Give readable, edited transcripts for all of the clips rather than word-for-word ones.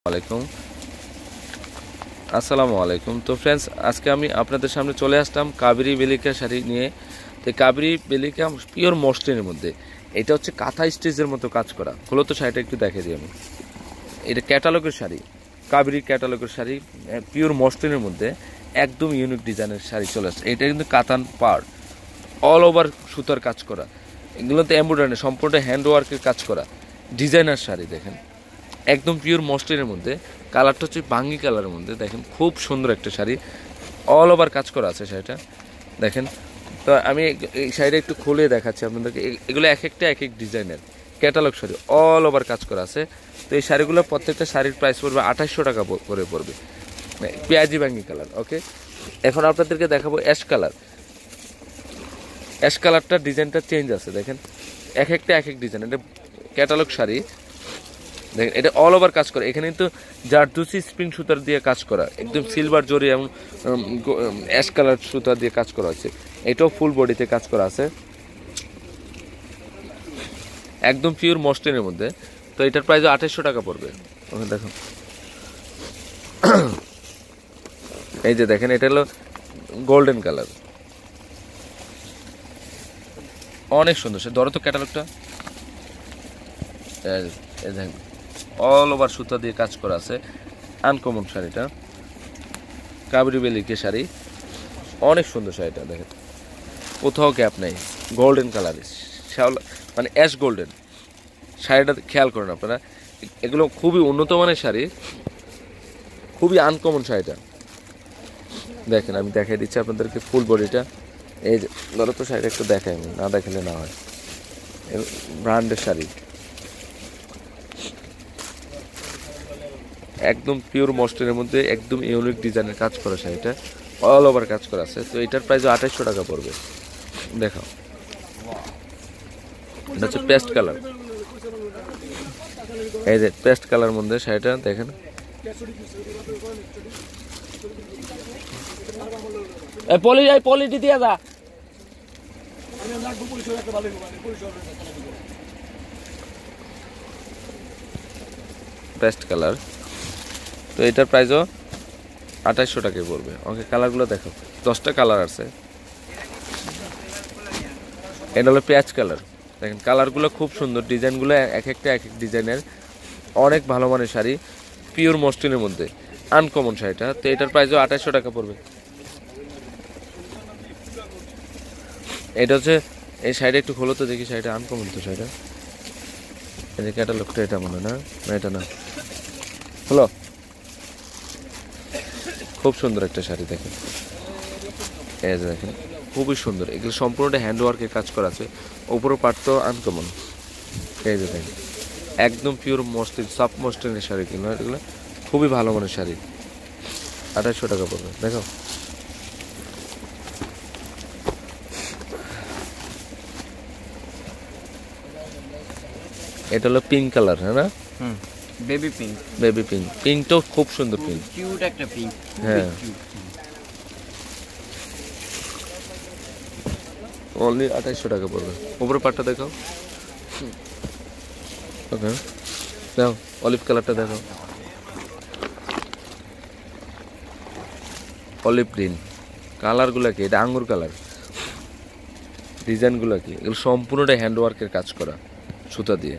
আলাইকুম আসসালামু আলাইকুম। তো ফ্রেন্ডস, আজকে আমি আপনাদের সামনে চলে আসলাম কাবেরী বেলিকা শাড়ি নিয়ে। তো কাবেরী বেলিকা পিওর মসলিনের মধ্যে, এটা হচ্ছে কাঁথা স্টিচের মতো কাজ করা। হলো তো শাড়িটা একটু দেখে দিই আমি। এটা ক্যাটালগের শাড়ি, কাবেরী ক্যাটালগের শাড়ি, পিওর মসলিনের মধ্যে একদম ইউনিক ডিজাইনের শাড়ি চলে আসছে। এটা কিন্তু কাতান পাড়, অল ওভার সুতার কাজ করা, এগুলোতে এমব্রয়ডারি সম্পূর্ণ হ্যান্ডওয়ার্কের কাজ করা ডিজাইনার শাড়ি। দেখেন একদম পিওর মসলিনের মধ্যে, কালারটা হচ্ছে বাঙ্গি কালারের মধ্যে। দেখেন খুব সুন্দর একটা শাড়ি, অল ওভার কাজ করা আছে শাড়িটা। দেখেন, তো আমি এই শাড়িটা একটু খুলে দেখাচ্ছি আপনাদেরকে। এগুলো এক একটা এক এক ডিজাইনের ক্যাটালগ শাড়ি, অল ওভার কাজ করা আছে। তো এই শাড়িগুলো প্রত্যেকটা শাড়ির প্রাইস পড়বে 2800 টাকা করে পড়বে, পেঁয়াজি বাঙ্গি কালার। ওকে, এখন আপনাদেরকে দেখাবো অ্যাশ কালার। অ্যাশ কালারটার ডিজাইনটা চেঞ্জ আছে, দেখেন এক একটা এক এক ডিজাইন। এটা ক্যাটালগ শাড়ি, দেখেন এটা অল ওভার কাজ করা। এখানে কিন্তু জারদুসি স্প্রিং সুতার দিয়ে কাজ করা, একদম সিলভার জরি এবং অ্যাশ কালার সুতা দিয়ে কাজ করা আছে। এটাও ফুল বডিতে কাজ করা আছে, একদম পিওর মসলিনের মধ্যে। তো এটার প্রাইস 2800 টাকা পড়বে। ওকে, দেখো এই যে দেখেন, এটা হলো গোল্ডেন কালার, অনেক সুন্দর। সে ধরো তো ক্যাটালগটা, দেখেন অল ওভার সুতা দিয়ে কাজ করা আছে। আনকমন শাড়িটা, কাবেরী বেলিকা শাড়ি, অনেক সুন্দর শাড়িটা। দেখেন কোথাও গ্যাপ নেই, গোল্ডেন কালার, শ্যাওলা মানে অ্যাশ গোল্ডেন শাড়িটা খেয়াল করেন আপনারা। এগুলো খুবই উন্নত মানের শাড়ি, খুবই আনকমন শাড়িটা। দেখেন আমি দেখাই দিচ্ছি আপনাদেরকে ফুল বডিটা। এই যে ধরো তো শাড়িটা একটু দেখাই, আমি না দেখালে না হয়। ব্র্যান্ডের শাড়ি, একদম পিওর মসলিনের মধ্যে একদম ইউনিক ডিজাইনের কাজ করা শাড়িটা, অল ওভার কাজ করা আছে। তো এটার প্রাইস 2800 টাকা পড়বে। দেখাও, এটা হচ্ছে পেস্ট কালার। এই যে পেস্ট কালার মধ্যে শাড়িটা দেখেন, পলিটি দিয়ে যা। পেস্ট কালার, তো এটার প্রাইসও 2800 টাকায় পড়বে। ওকে, কালারগুলো দেখো, 10টা কালার আছে। এটা হলো পেঁয়াজ কালার। দেখেন কালারগুলো খুব সুন্দর, ডিজাইনগুলো এক একটা এক এক ডিজাইনের, অনেক ভালো মানের শাড়ি, পিওর মসলিনের মধ্যে আনকমন শাড়িটা। তো এটার প্রাইসও 2800 টাকা পড়বে। এটা হচ্ছে এই শাড়িটা একটু খোলো তো দেখি, শাড়িটা আনকমন তো শাড়িটা। এই যে ক্যাটালগটা, এটা মনে না, এটা না, হলো খুব সুন্দর একটা শাড়ি। দেখেন এই যে দেখেন খুবই সুন্দর, এগুলো সম্পূর্ণটা হ্যান্ডওয়ার্কের কাজ করা আছে। ওপরও পার্ট তো আনকমন। এই যে দেখেন একদম পিওর মসলিন, সফট মসলিনের শাড়ি, কিনো এগুলো খুবই ভালো মানের শাড়ি। 2800 টাকা পড়বে। দেখো এটা হলো পিঙ্ক কালার, হ্যাঁ না, বেবি পিঙ্ক। বেবি পিঙ্ক, পিঙ্কটাও খুব সুন্দর পিঙ্ক, কিউট একটা পিঙ্ক। হ্যাঁ। অনলি 2800 টাকা পড়বে। উপরে পাটটা দেখো, ওকে দেখো অলিভ কালারটা দেখো, অলিভ গ্রিন কালারগুলো কি, এটা আঙ্গুর কালার। ডিজাইনগুলো কি, এগুলো সম্পূর্ণটা হ্যান্ডওয়ার্কের কাজ করা সুতা দিয়ে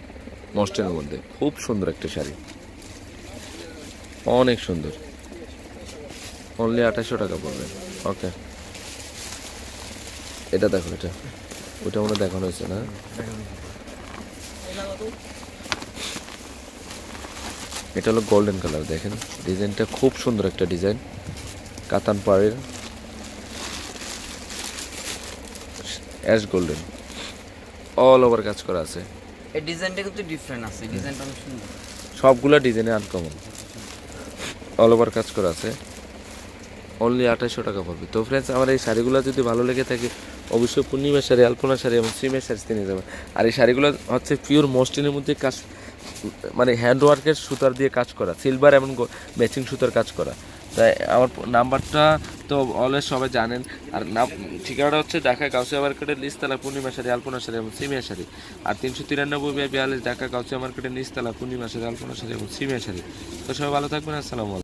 মসলিনের মধ্যে। খুব সুন্দর একটা শাড়ি, অনেক সুন্দর। অনলি 2800 টাকা পড়বে। ওকে, এটা দেখো, এটা ওটা মনে দেখানো হয়েছে না। এটা হলো গোল্ডেন কালার। দেখেন ডিজাইনটা খুব সুন্দর একটা ডিজাইন, কাতান পাড়ের অ্যাশ গোল্ডেন, অল ওভার কাজ করা আছে। এই ডিজাইনটা কিন্তু ডিফারেন্ট আছে, ডিজাইনটা অনেক সুন্দর। সবগুলো ডিজাইনে আনকমন, অল ওভার কাজ করা আছে। অনলি 2800 টাকা পড়বে। তো ফ্রেন্ডস, আমার এই শাড়িগুলো যদি ভালো লেগে থাকে, অবশ্যই পূর্ণিমার শাড়ি, আলপনা শাড়ি এবং সিমের শাড়ি নিয়ে যাবেন। আর এই শাড়িগুলো হচ্ছে পিওর মসলিনের মধ্যে কাজ, মানে হ্যান্ডওয়ার্কের সুতার দিয়ে কাজ করা, সিলভার এবং ম্যাচিং সুতার কাজ করা। তাই আমার নাম্বারটা তো অলওয়েজ সবাই জানেন। আর না, ঠিকানাটা হচ্ছে ঢাকা গাউসিয়া মার্কেটের নিচতলা পূর্ণিমা শাড়ি, আলপনা শাড়ি এবং সিমিয়া শাড়ি। আর 393/42 ঢাকা গাউসিয়া মার্কেটের নিচতলা পূর্ণিমা শাড়ি, আলপনা শাড়ি এবং সিমিয়া শাড়ি। তো সবাই ভালো থাকবেন, আসসালামু আলাইকুম।